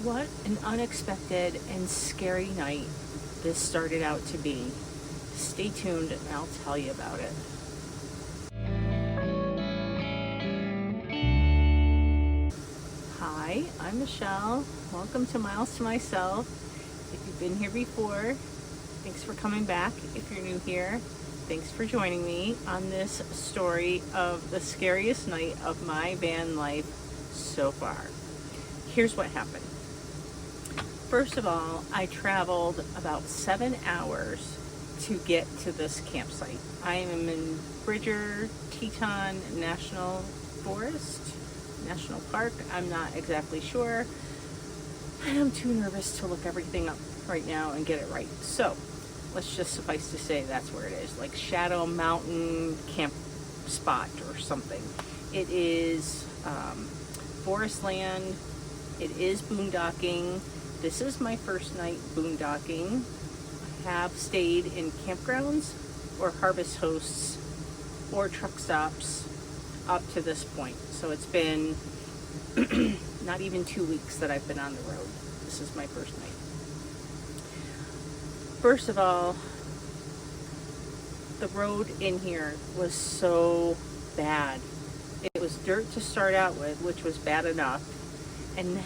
What an unexpected and scary night this started out to be. Stay tuned and I'll tell you about it. Hi, I'm Michelle. Welcome to Miles to Myself. If you've been here before, thanks for coming back. If you're new here, thanks for joining me on this story of the scariest night of my van life so far. Here's what happened. First of all, I traveled about 7 hours to get to this campsite. I am in Bridger Teton National Park. I'm not exactly sure. I'm too nervous to look everything up right now and get it right. So let's just suffice to say that's where it is, like Shadow Mountain Camp Spot or something. It is forest land. It is boondocking. This is my first night boondocking. I have stayed in campgrounds or harvest hosts or truck stops up to this point. So it's been not even 2 weeks that I've been on the road. This is my first night. First of all, the road in here was so bad. It was dirt to start out with, which was bad enough. And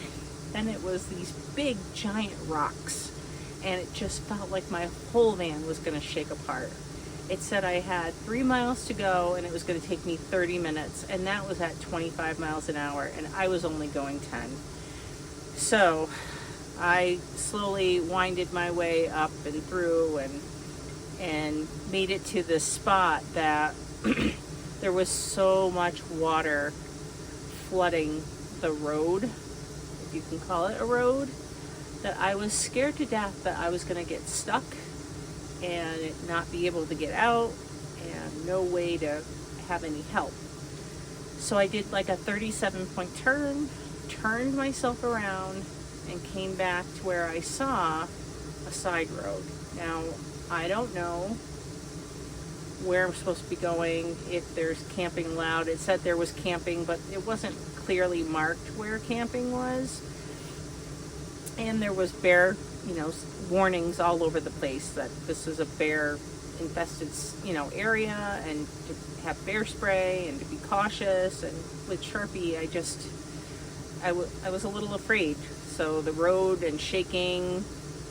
then it was these big giant rocks, and it just felt like my whole van was going to shake apart. It said I had 3 miles to go and it was going to take me 30 minutes, and that was at 25 miles an hour, and I was only going 10. So I slowly winded my way up and through and made it to this spot that there was so much water flooding the road, you can call it a road, that I was scared to death that I was going to get stuck and not be able to get out and no way to have any help. So I did like a 37-point turn, turned myself around, and came back to where I saw a side road. Now, I don't know where I'm supposed to be going, if there's camping allowed. It said there was camping, but it wasn't clearly marked where camping was. And there was bear, warnings all over the place that this is a bear infested, area, and to have bear spray and to be cautious. And with Sharpie, I was a little afraid. So the road and shaking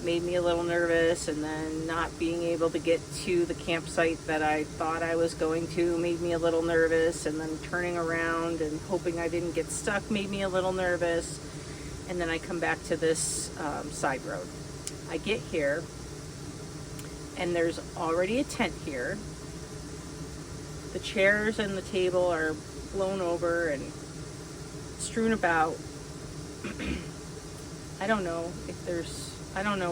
made me a little nervous, and then not being able to get to the campsite that I thought I was going to made me a little nervous, and then turning around and hoping I didn't get stuck made me a little nervous. And then I come back to this side road. I get here, and there's already a tent here. The chairs and the table are blown over and strewn about. I don't know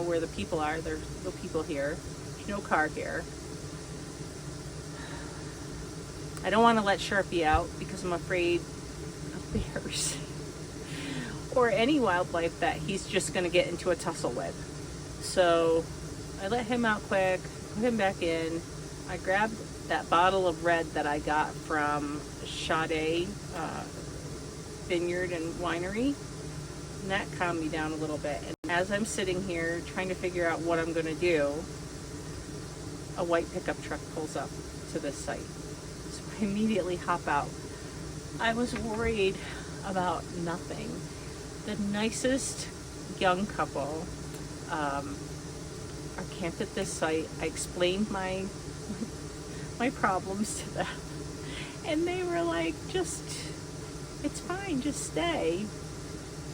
where the people are. There's no people here. There's no car here. I don't want to let Sharpie out because I'm afraid of bears or any wildlife that he's just going to get into a tussle with. So I let him out quick, put him back in. I grabbed that bottle of red that I got from Sharpie Vineyard and Winery, and that calmed me down a little bit. And as I'm sitting here trying to figure out what I'm going to do, a white pickup truck pulls up to this site. So I immediately hop out. I was worried about nothing. The nicest young couple are camped at this site. I explained my problems to them, and they were like, it's fine, just stay.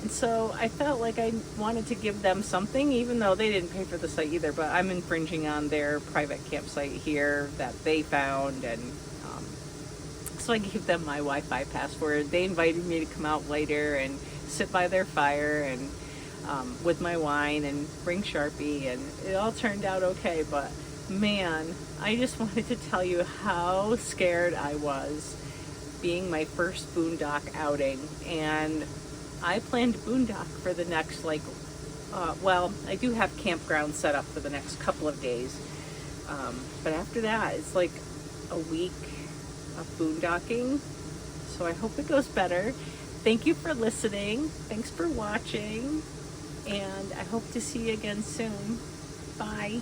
And so I felt like I wanted to give them something, even though they didn't pay for the site either, but I'm infringing on their private campsite here that they found. And so I gave them my Wi-Fi password. They invited me to come out later and sit by their fire and with my wine and bring Sharpie, and it all turned out okay. But man, I just wanted to tell you how scared I was being my first boondock outing. And I plan to boondock for the next I do have campground set up for the next couple of days, but after that it's like a week of boondocking. So I hope it goes better. Thank you for listening. Thanks for watching. And I hope to see you again soon. Bye.